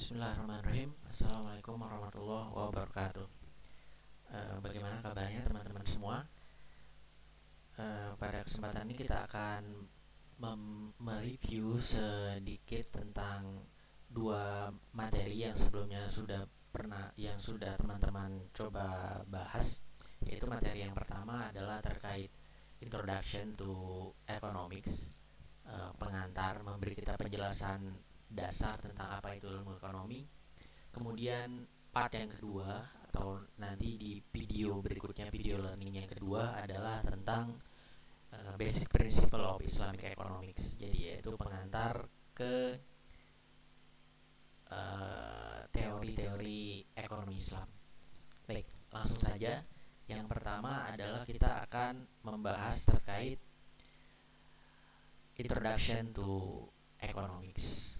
Bismillahirrahmanirrahim. Assalamualaikum warahmatullahi wabarakatuh. Bagaimana kabarnya teman-teman semua? Pada kesempatan ini kita akan mereview sedikit tentang dua materi yang sebelumnya sudah teman-teman coba bahas. Yaitu materi yang pertama adalah terkait Introduction to Economics, pengantar memberi kita penjelasan dasar tentang apa itu ilmu ekonomi. Kemudian part yang kedua atau nanti di video berikutnya, video learning yang kedua adalah tentang basic principle of Islamic economics. Jadi yaitu pengantar ke teori-teori ekonomi Islam. Baik, langsung saja. Yang pertama adalah kita akan membahas terkait Introduction to Economics.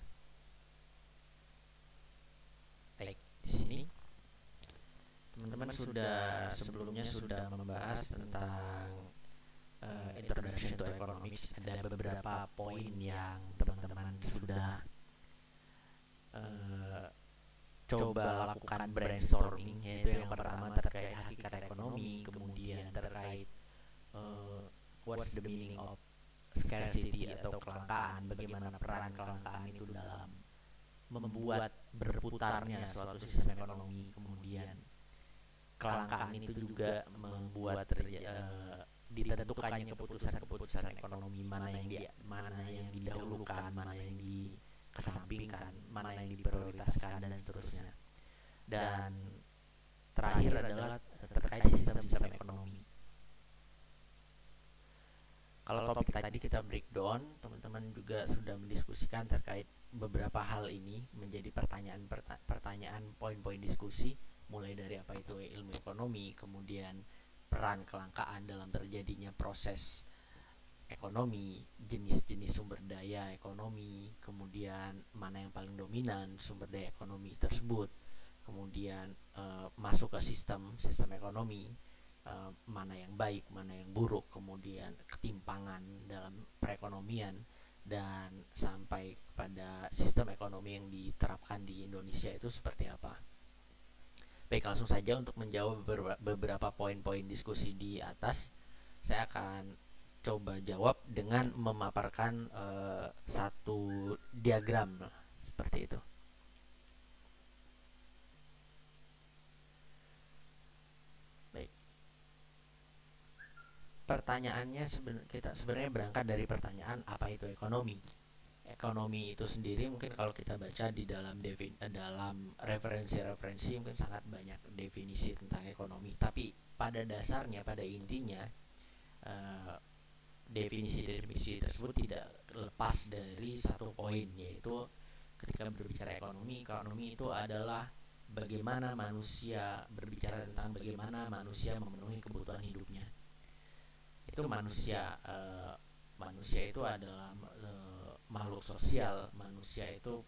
Baik, di sini teman-teman sebelumnya sudah membahas tentang Introduction to Economics. Ada beberapa poin yang teman-teman sudah coba lakukan brainstorming, yaitu yang pertama terkait hakikat ekonomi, kemudian terkait what's the meaning of scarcity atau kelangkaan, bagaimana peran kelangkaan itu dalam membuat berputarnya suatu sistem ekonomi, kemudian kelangkaan itu juga membuat ditentukannya keputusan-keputusan ekonomi, mana yang didahulukan, mana yang dikesampingkan, mana yang diprioritaskan, dan seterusnya. Dan terakhir adalah terkait sistem ekonomi. Kalau topik tadi kita breakdown, teman-teman juga sudah mendiskusikan terkait beberapa hal ini menjadi pertanyaan poin-poin diskusi, mulai dari apa itu ilmu ekonomi, kemudian peran kelangkaan dalam terjadinya proses ekonomi, jenis-jenis sumber daya ekonomi, kemudian mana yang paling dominan sumber daya ekonomi tersebut, kemudian masuk ke sistem ekonomi, mana yang baik, mana yang buruk, kemudian ketimpangan dalam perekonomian, dan sampai pada sistem ekonomi yang diterapkan di Indonesia itu seperti apa. Baik, langsung saja untuk menjawab beberapa poin-poin diskusi di atas, saya akan coba jawab dengan memaparkan satu diagram seperti itu. Pertanyaannya kita sebenarnya berangkat dari pertanyaan apa itu ekonomi. Ekonomi itu sendiri mungkin kalau kita baca di dalam referensi mungkin sangat banyak definisi tentang ekonomi. Tapi pada dasarnya, pada intinya, definisi tersebut tidak lepas dari satu poin, yaitu ketika berbicara ekonomi itu adalah bagaimana manusia, berbicara tentang bagaimana manusia memenuhi kebutuhan hidupnya. Itu manusia itu adalah makhluk sosial. Manusia itu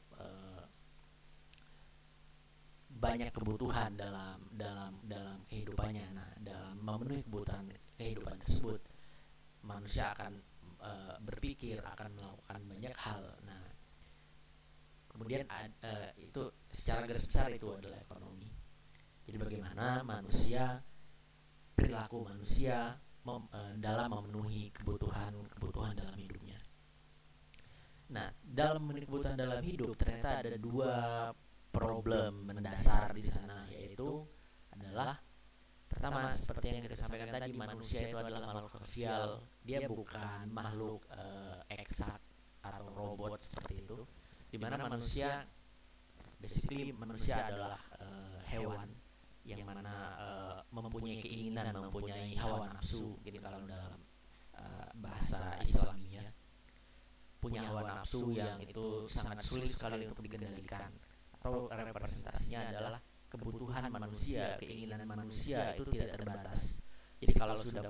banyak kebutuhan dalam kehidupannya. Nah, dalam memenuhi kebutuhan kehidupan tersebut, manusia akan berpikir, akan melakukan banyak hal. Nah, kemudian itu secara garis besar itu adalah ekonomi. Jadi bagaimana perilaku manusia dalam memenuhi kebutuhan dalam hidupnya. Nah, dalam memenuhi kebutuhan dalam hidup ternyata ada dua problem mendasar di sana, yaitu adalah pertama, seperti yang kita sampaikan tadi, manusia itu adalah makhluk sosial. Dia bukan makhluk eksak atau robot seperti itu, dimana manusia adalah hewan yang mana mempunyai keinginan, mempunyai hawa nafsu, gitu kalau dalam bahasa Islaminya, punya hawa nafsu yang itu sangat sulit sekali untuk dikendalikan, atau representasinya adalah kebutuhan manusia, keinginan manusia itu tidak terbatas. Jadi kalau sudah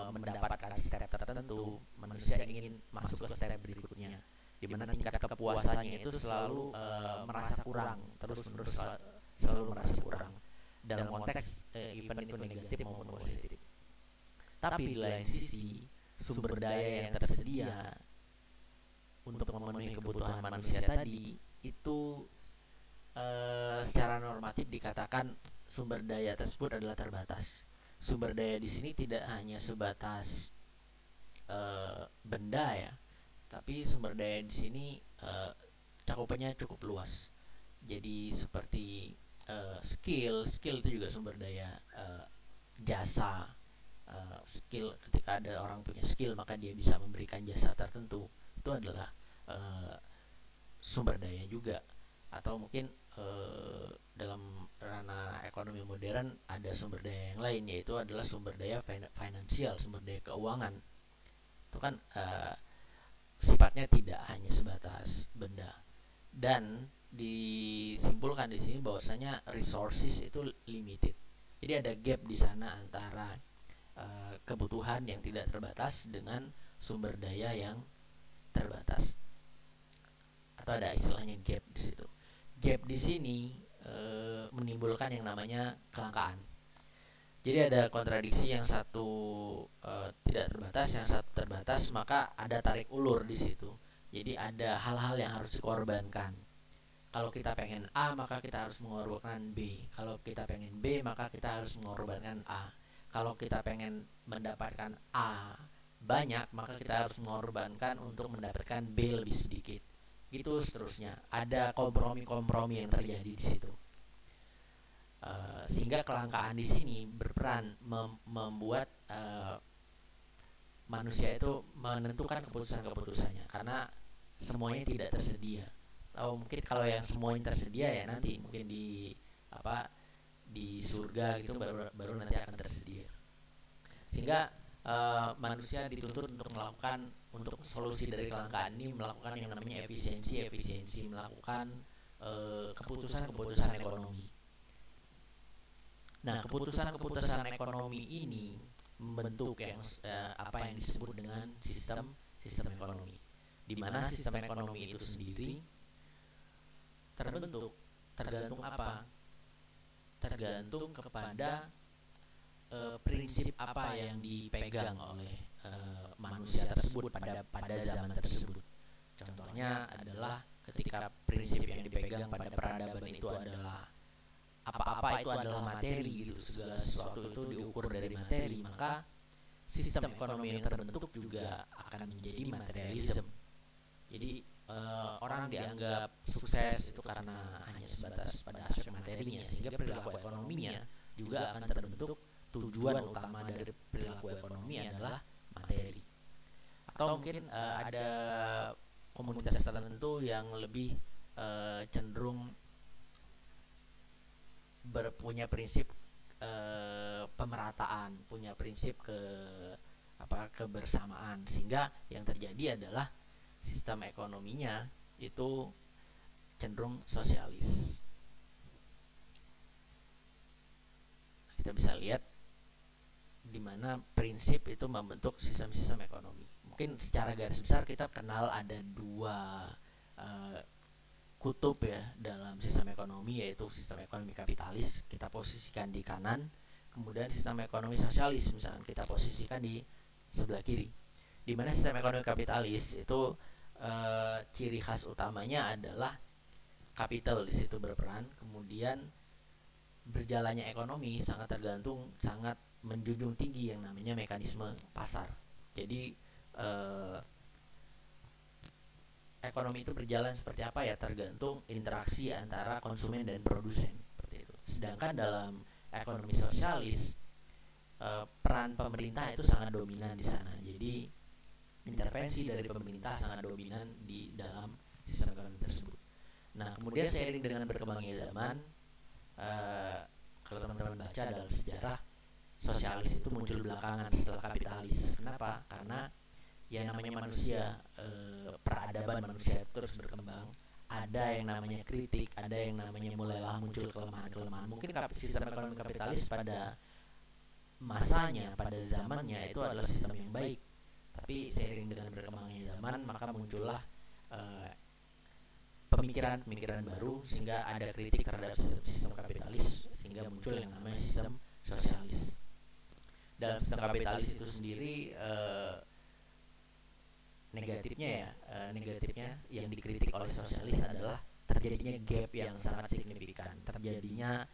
mendapatkan step tertentu, manusia ingin masuk ke step berikutnya, di mana tingkat kepuasannya itu selalu merasa kurang, terus-menerus selalu merasa kurang dalam konteks event itu negatif maupun positif. Tapi di lain sisi, sumber daya yang tersedia untuk memenuhi kebutuhan manusia tadi itu dikatakan sumber daya tersebut adalah terbatas. Sumber daya di sini tidak hanya sebatas benda ya, tapi sumber daya di sini cakupannya cukup luas. Jadi seperti skill itu juga sumber daya, jasa, skill, ketika ada orang punya skill maka dia bisa memberikan jasa tertentu, itu adalah sumber daya juga. Atau mungkin dalam ranah ekonomi modern ada sumber daya yang lain, yaitu adalah sumber daya finansial, sumber daya keuangan. Itu kan sifatnya tidak hanya sebatas benda. Dan disimpulkan di sini bahwasanya resources itu limited. Jadi ada gap di sana antara kebutuhan yang tidak terbatas dengan sumber daya yang terbatas. Atau ada istilahnya gap di situ. Gap di sini menimbulkan yang namanya kelangkaan. Jadi ada kontradiksi, yang satu tidak terbatas, yang satu terbatas, maka ada tarik ulur di situ. Jadi ada hal-hal yang harus dikorbankan. Kalau kita pengen A, maka kita harus mengorbankan B. Kalau kita pengen B, maka kita harus mengorbankan A. Kalau kita pengen mendapatkan A banyak, maka kita harus mengorbankan untuk mendapatkan B lebih sedikit. Gitu seterusnya. Ada kompromi-kompromi yang terjadi di situ. Sehingga kelangkaan di sini berperan membuat manusia itu menentukan keputusan-keputusannya, karena semuanya tidak tersedia. Atau mungkin kalau yang semuanya tersedia ya nanti mungkin di surga gitu baru nanti akan tersedia. Sehingga manusia dituntut untuk melakukan, untuk solusi dari kelangkaan ini, melakukan yang namanya efisiensi, melakukan keputusan-keputusan ekonomi. Nah, keputusan-keputusan ekonomi ini membentuk yang yang disebut dengan sistem ekonomi, di mana sistem ekonomi itu sendiri terbentuk tergantung apa? Tergantung kepada prinsip apa yang dipegang oleh manusia tersebut pada zaman tersebut. Contohnya adalah ketika prinsip yang dipegang pada peradaban itu adalah apa-apa itu adalah materi gitu, segala sesuatu itu diukur dari materi, maka sistem ekonomi yang terbentuk juga akan menjadi materialisme. Jadi orang dianggap sukses itu karena hanya sebatas pada aspek materinya, sehingga perilaku ekonominya juga akan terbentuk. Tujuan utama dari perilaku ekonomi adalah materi. Atau mungkin ada komunitas tertentu yang lebih cenderung punya prinsip pemerataan, punya prinsip kebersamaan, sehingga yang terjadi adalah sistem ekonominya itu cenderung sosialis. Kita bisa lihat di mana prinsip itu membentuk sistem-sistem ekonomi. Mungkin secara garis besar kita kenal ada dua kutub ya dalam sistem ekonomi, yaitu sistem ekonomi kapitalis, kita posisikan di kanan, kemudian sistem ekonomi sosialis misalkan kita posisikan di sebelah kiri. Di mana sistem ekonomi kapitalis itu ciri khas utamanya adalah kapital di situ berperan, kemudian berjalannya ekonomi sangat menjunjung tinggi yang namanya mekanisme pasar. Jadi ekonomi itu berjalan seperti apa ya, tergantung interaksi antara konsumen dan produsen, seperti itu. Sedangkan dalam ekonomi sosialis peran pemerintah itu sangat dominan di sana. Jadi intervensi dari pemerintah sangat dominan di dalam sistem ekonomi tersebut. Nah, kemudian seiring dengan berkembangnya zaman, kalau teman-teman baca dalam sejarah, sosialis itu muncul belakangan setelah kapitalis. Kenapa? Karena yang namanya manusia, peradaban manusia terus berkembang. Ada yang namanya kritik, ada yang namanya mulailah muncul kelemahan-kelemahan. Mungkin sistem ekonomi kapitalis pada masanya, pada zamannya itu adalah sistem yang baik. Tapi seiring dengan berkembangnya zaman, maka muncullah pemikiran-pemikiran baru, sehingga ada kritik terhadap sistem kapitalis, sehingga muncul yang namanya sistem sosialis. Dalam sistem kapitalis itu sendiri negatifnya yang dikritik oleh sosialis adalah terjadinya gap yang sangat signifikan, terjadinya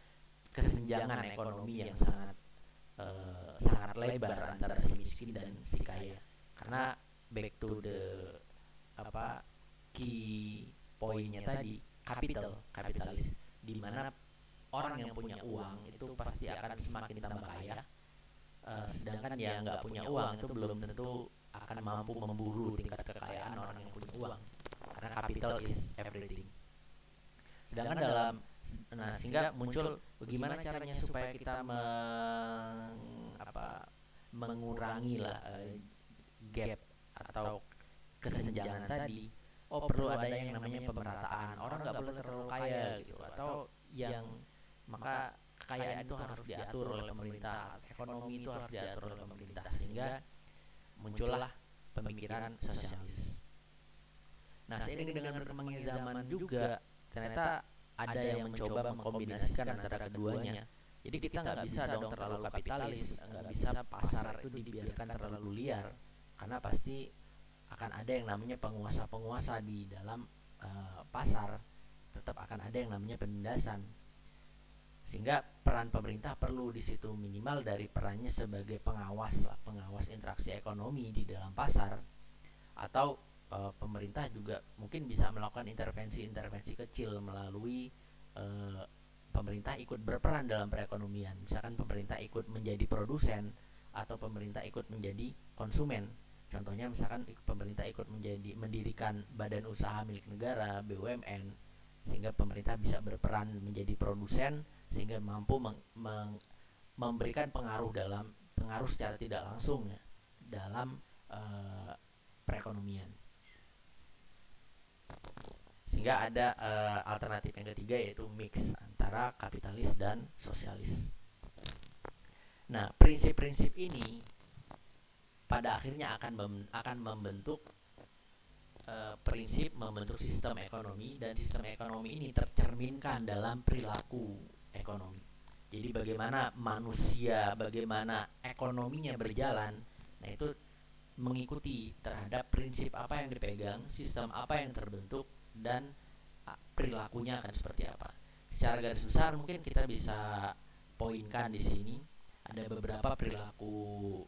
kesenjangan ekonomi yang sangat lebar antara si miskin dan si kaya. Karena back to the key poinnya tadi, kapitalis, di mana orang yang punya uang itu pasti akan semakin tambah kaya, sedangkan yang nggak punya uang itu belum tentu akan mampu memburu tingkat kekayaan orang yang punya uang, karena capital is everything. Sedangkan sehingga muncul bagaimana caranya supaya kita mengurangi lah gap atau kesenjangan tadi. Perlu ada yang namanya pemerataan, orang nggak boleh terlalu kaya gitu, atau yang maka kekayaan itu harus diatur oleh pemerintah, ekonomi itu harus diatur oleh pemerintah, sehingga muncullah pemikiran sosialis. Nah, seiring dengan berkembangnya zaman juga, ternyata ada yang mencoba mengkombinasikan antara keduanya. Jadi kita nggak bisa dong terlalu kapitalis, nggak bisa pasar itu dibiarkan terlalu liar, karena pasti akan ada yang namanya penguasa-penguasa di dalam pasar, tetap akan ada yang namanya penindasan. Sehingga peran pemerintah perlu di situ, minimal dari perannya sebagai pengawas interaksi ekonomi di dalam pasar, atau pemerintah juga mungkin bisa melakukan intervensi kecil melalui pemerintah ikut berperan dalam perekonomian. Misalkan pemerintah ikut menjadi produsen atau pemerintah ikut menjadi konsumen. Contohnya misalkan pemerintah ikut mendirikan badan usaha milik negara (BUMN), sehingga pemerintah bisa berperan menjadi produsen, sehingga mampu memberikan pengaruh secara tidak langsung ya, dalam perekonomian. Sehingga ada alternatif yang ketiga, yaitu mix antara kapitalis dan sosialis. Nah, prinsip-prinsip ini pada akhirnya akan membentuk membentuk sistem ekonomi, dan sistem ekonomi ini tercerminkan dalam perilaku ekonomi. Jadi bagaimana ekonominya berjalan, nah itu mengikuti terhadap prinsip apa yang dipegang, sistem apa yang terbentuk, dan perilakunya akan seperti apa. Secara garis besar mungkin kita bisa poinkan di sini ada beberapa perilaku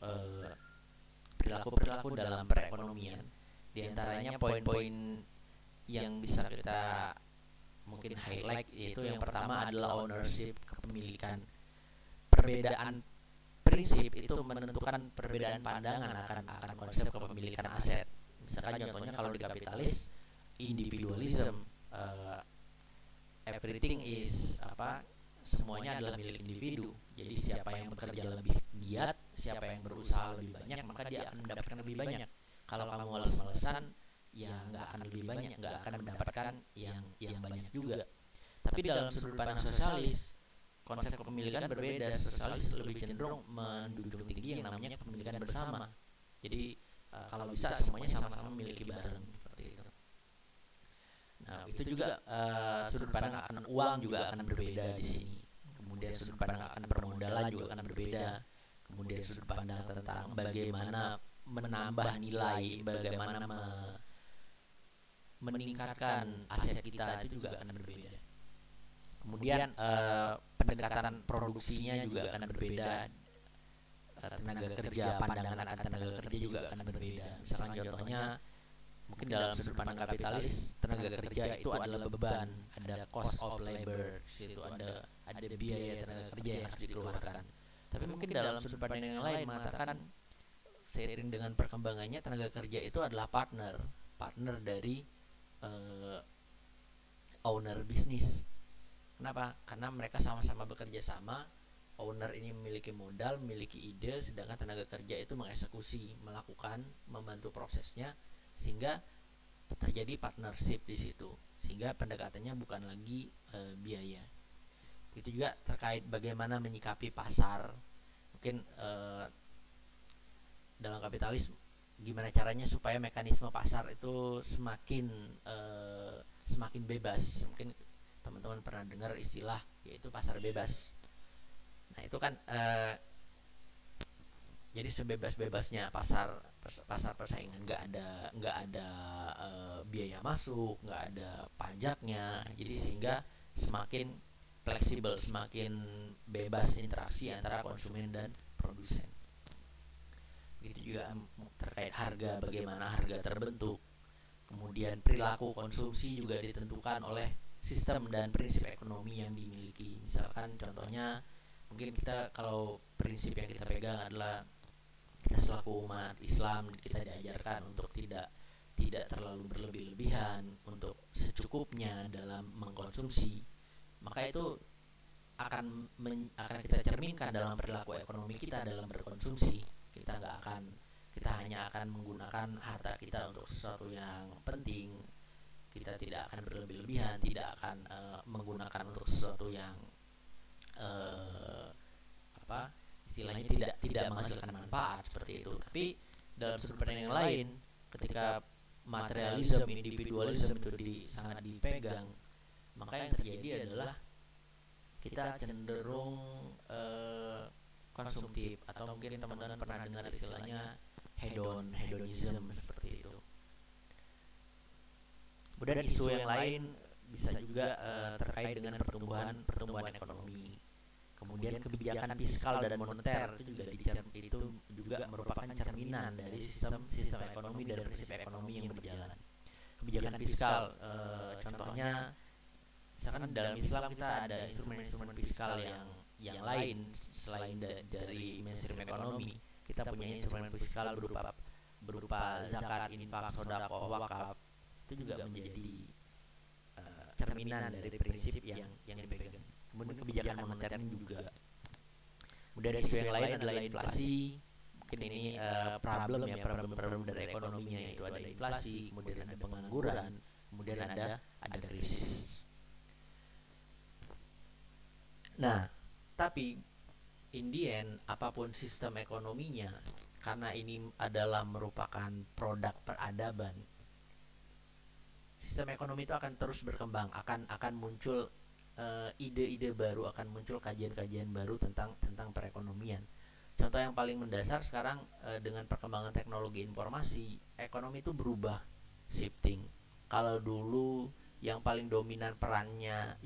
dalam perekonomian. Di antaranya poin-poin yang bisa kita mungkin highlight, yaitu yang pertama adalah ownership, kepemilikan. Perbedaan prinsip itu menentukan perbedaan pandangan akan konsep kepemilikan aset. Misalkan contohnya kalau di kapitalis, individualism, everything is semuanya adalah milik individu. Jadi siapa yang bekerja lebih giat, siapa yang berusaha lebih banyak, maka dia akan mendapatkan lebih banyak. Kalau kamu males-malesan, ya nggak akan lebih banyak, nggak akan mendapatkan yang banyak juga. Tapi dalam sudut pandang sosialis, konsep kepemilikan berbeda. Sosialis lebih cenderung menjunjung tinggi yang namanya kepemilikan bersama. Jadi kalau bisa semuanya sama-sama memiliki bareng, seperti itu. Nah, itu juga sudut pandang akan uang juga akan berbeda di sini. Kemudian sudut pandang akan permodalan juga akan berbeda. Kemudian sudut pandang tentang bagaimana menambah nilai, bagaimana meningkatkan aset kita itu juga akan berbeda. Kemudian pendekatan produksinya juga akan berbeda. Tenaga kerja, pandangan akan tenaga kerja juga akan berbeda. Misalkan contohnya, mungkin dalam sudut pandang kapitalis, tenaga kerja itu adalah beban, ada cost of labor, itu ada biaya tenaga kerja yang harus dikeluarkan. Tapi mungkin dalam sudut pandang yang lain mengatakan, seiring dengan perkembangannya, tenaga kerja itu adalah partner dari owner bisnis. Kenapa? Karena mereka sama-sama bekerja sama. Owner ini memiliki modal, memiliki ide, sedangkan tenaga kerja itu mengeksekusi, melakukan, membantu prosesnya, sehingga terjadi partnership di situ. Sehingga pendekatannya bukan lagi biaya. Itu juga terkait bagaimana menyikapi pasar. Mungkin dalam kapitalis, gimana caranya supaya mekanisme pasar itu semakin bebas. Mungkin teman-teman pernah dengar istilah yaitu pasar bebas. Nah, itu kan jadi sebebas-bebasnya pasar pasar persaingan, nggak ada biaya masuk, nggak ada pajaknya, jadi sehingga semakin fleksibel, semakin bebas interaksi antara konsumen dan produsen. Begitu juga terkait harga, bagaimana harga terbentuk, kemudian perilaku konsumsi juga ditentukan oleh sistem dan prinsip ekonomi yang dimiliki. Misalkan contohnya, mungkin kita kalau prinsip yang kita pegang adalah kita selaku umat Islam, kita diajarkan untuk tidak terlalu berlebih-lebihan, untuk secukupnya dalam mengkonsumsi. Maka itu akan kita cerminkan dalam perilaku ekonomi kita dalam berkonsumsi. Kita hanya akan menggunakan harta kita untuk sesuatu yang penting. Kita tidak akan berlebih-lebihan, tidak akan menggunakan untuk sesuatu yang istilahnya tidak menghasilkan manfaat seperti itu. Tapi dalam sudut pandang yang lain, ketika materialisme, individualisme itu sangat dipegang, maka yang terjadi adalah kita cenderung konsumtif, atau mungkin teman-teman pernah dengar istilahnya hedonism seperti itu. Kemudian isu yang lain bisa juga terkait dengan pertumbuhan ekonomi. Kemudian kebijakan fiskal dan moneter itu juga merupakan cerminan dari sistem ekonomi dan prinsip ekonomi yang berjalan. Kebijakan fiskal, contohnya misalkan dalam Islam kita ada instrumen-instrumen fiskal yang lain selain dari mainstream ekonomi. Kita punya instrumen fiskal berupa zakat, infak, sedekah, wakaf. Itu juga menjadi cerminan dari prinsip yang dipegang. Kemudian kebijakan moneternya juga. Kemudian isu yang lain adalah inflasi. Mungkin ini problem dari ekonominya, itu ada inflasi, kemudian ada pengangguran, kemudian ada krisis. Nah, tapi in the end, apapun sistem ekonominya, karena ini adalah merupakan produk peradaban, sistem ekonomi itu akan terus berkembang, akan muncul ide-ide baru, akan muncul kajian-kajian baru tentang perekonomian. Contoh yang paling mendasar sekarang, dengan perkembangan teknologi informasi, ekonomi itu berubah, shifting. Kalau dulu yang paling dominan perannya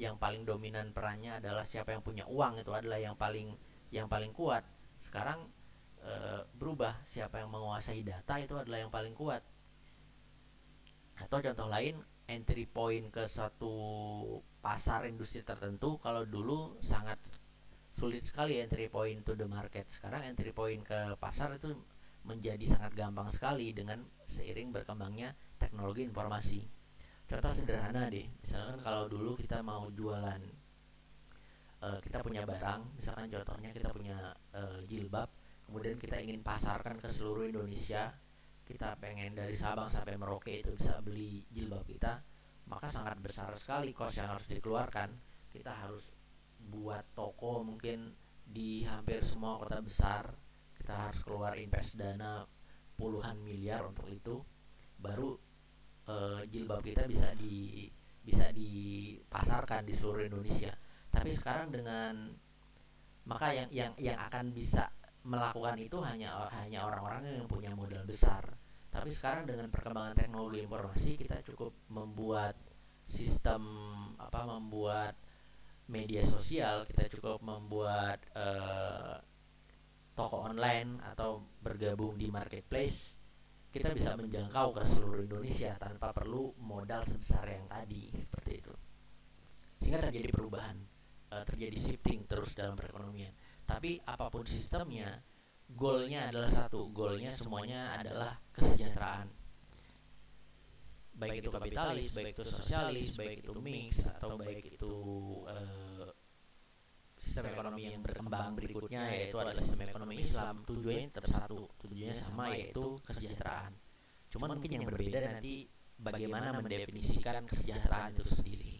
adalah siapa yang punya uang, itu adalah yang paling kuat. Sekarang berubah, siapa yang menguasai data itu adalah yang paling kuat. Atau contoh lain, entry point ke suatu pasar industri tertentu, kalau dulu sangat sulit sekali entry point to the market. Sekarang entry point ke pasar itu menjadi sangat gampang sekali dengan seiring berkembangnya teknologi informasi. Contoh sederhana deh, misalkan kalau dulu kita mau jualan, kita punya barang, misalkan contohnya kita punya jilbab, kemudian kita ingin pasarkan ke seluruh Indonesia, kita pengen dari Sabang sampai Merauke itu bisa beli jilbab kita, maka sangat besar sekali kos yang harus dikeluarkan. Kita harus buat toko mungkin di hampir semua kota besar, kita harus keluar invest dana puluhan miliar untuk itu, baru jilbab kita bisa dipasarkan di seluruh Indonesia. Tapi sekarang maka yang akan bisa melakukan itu hanya orang-orang yang punya modal besar. Tapi sekarang dengan perkembangan teknologi informasi, kita cukup membuat membuat media sosial, kita cukup membuat toko online atau bergabung di marketplace, kita bisa menjangkau ke seluruh Indonesia tanpa perlu modal sebesar yang tadi, seperti itu. Sehingga terjadi perubahan, terjadi shifting terus dalam perekonomian. Tapi apapun sistemnya, goalnya adalah satu, goalnya semuanya adalah kesejahteraan. Baik itu kapitalis, baik itu sosialis, baik itu mix, atau baik itu sistem ekonomi yang berkembang berikutnya, yaitu adalah sistem ekonomi Islam. Tujuannya tetap satu, tujuannya sama, yaitu kesejahteraan. Cuman mungkin yang berbeda nanti bagaimana mendefinisikan kesejahteraan itu sendiri.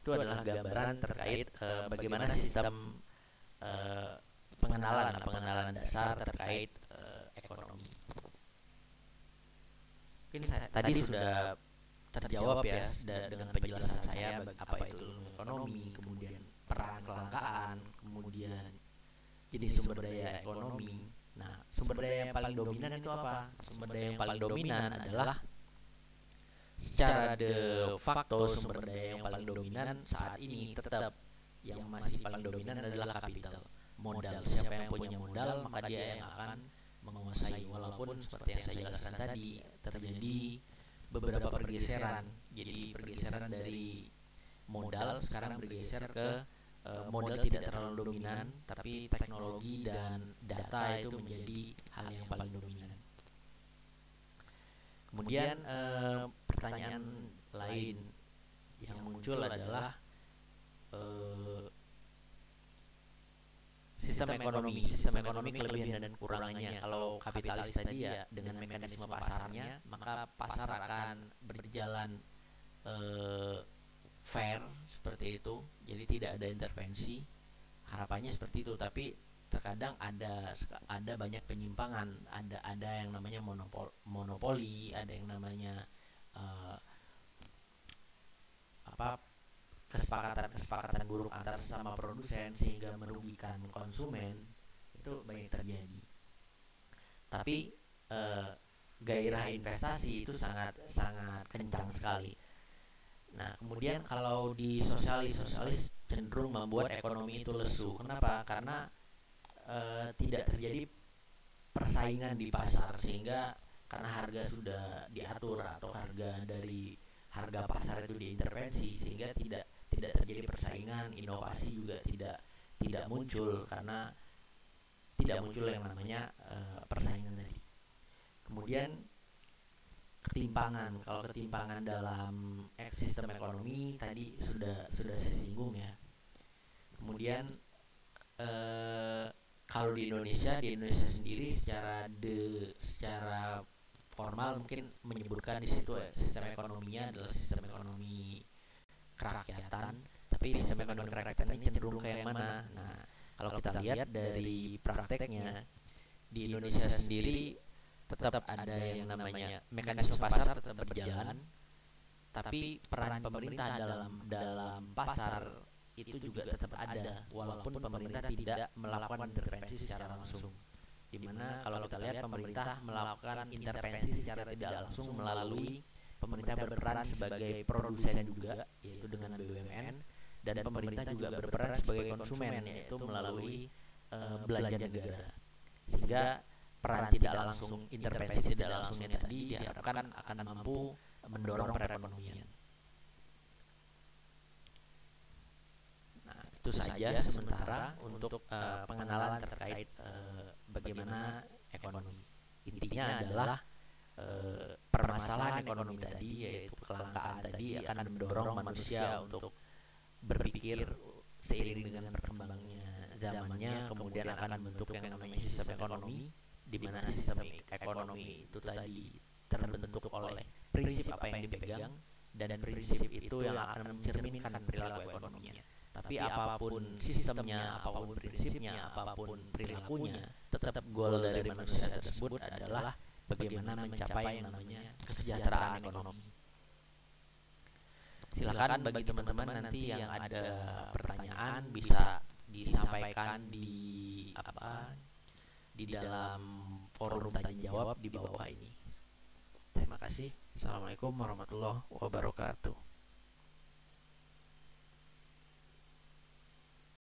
Itu adalah gambaran terkait bagaimana sistem pengenalan dasar terkait ekonomi. Mungkin tadi sudah terjawab ya dengan penjelasan saya apa itu ilmu ekonomi, kemudian peran kelangkaan, kemudian jenis sumber daya ekonomi. Nah, sumber daya yang paling dominan itu apa? Sumber daya yang paling dominan adalah secara de facto sumber daya yang paling dominan saat ini tetap yang masih paling dominan adalah kapital, modal. Siapa yang punya modal maka dia yang akan menguasai, walaupun seperti yang saya jelaskan tadi terjadi beberapa pergeseran. Jadi pergeseran dari modal sekarang bergeser ke modal tidak terlalu dominan, tapi teknologi dan data itu menjadi hal yang paling dominan. Kemudian pertanyaan lain yang muncul adalah sistem ekonomi kelebihan dan kurangnya. Kalau kapitalis tadi ya dengan mekanisme pasarnya, maka pasar akan berjalan fair seperti itu. Jadi tidak ada intervensi. Harapannya seperti itu, tapi terkadang ada banyak penyimpangan. Ada yang namanya monopoli, ada yang namanya kesepakatan buruk antar sama produsen sehingga merugikan konsumen. Itu banyak terjadi. Tapi gairah investasi itu sangat kencang sekali. Nah, kemudian kalau di sosialis cenderung membuat ekonomi itu lesu. Kenapa? Karena tidak terjadi persaingan di pasar, sehingga karena harga sudah diatur atau harga pasar itu diintervensi, sehingga tidak terjadi persaingan. Inovasi juga tidak muncul karena tidak muncul yang namanya persaingan tadi. Kemudian ketimpangan, kalau ketimpangan dalam sistem ekonomi tadi sudah saya singgung ya. Kemudian kalau di Indonesia sendiri secara formal mungkin menyebutkan di situ sistem ekonominya adalah sistem ekonomi kerakyatan, tapi sistem ekonomi kerakyatan ini cenderung ke yang mana? Nah, kalau kita lihat dari prakteknya di Indonesia sendiri tetap ada yang namanya mekanisme pasar tetap berjalan, tapi peran pemerintah dalam pasar itu juga tetap ada, walaupun pemerintah tidak melakukan intervensi secara langsung. Dimana kalau kita lihat pemerintah melakukan intervensi secara tidak langsung melalui pemerintah berperan sebagai produsen juga, yaitu dengan BUMN, dan pemerintah juga berperan sebagai konsumen, yaitu melalui belanja negara. Sehingga peran tidak langsung, intervensi tidak langsungnya tadi diharapkan akan mampu mendorong perekonomian. Itu saja sementara untuk pengenalan terkait bagaimana ekonomi. Intinya adalah permasalahan ekonomi tadi, yaitu kelangkaan tadi, akan mendorong manusia untuk berpikir seiring dengan berkembangnya zamannya, kemudian akan membentuk yang namanya sistem ekonomi, di mana sistem ekonomi itu tadi terbentuk oleh prinsip apa yang dipegang, dan prinsip itu yang akan mencerminkan perilaku ekonominya. Tapi apapun sistemnya, apapun prinsipnya, apapun perilakunya, tetap goal dari manusia tersebut adalah bagaimana mencapai yang namanya kesejahteraan ekonomi. Silakan bagi teman-teman nanti yang ada pertanyaan bisa disampaikan di dalam forum tanya jawab di bawah ini. Terima kasih. Assalamualaikum warahmatullahi wabarakatuh.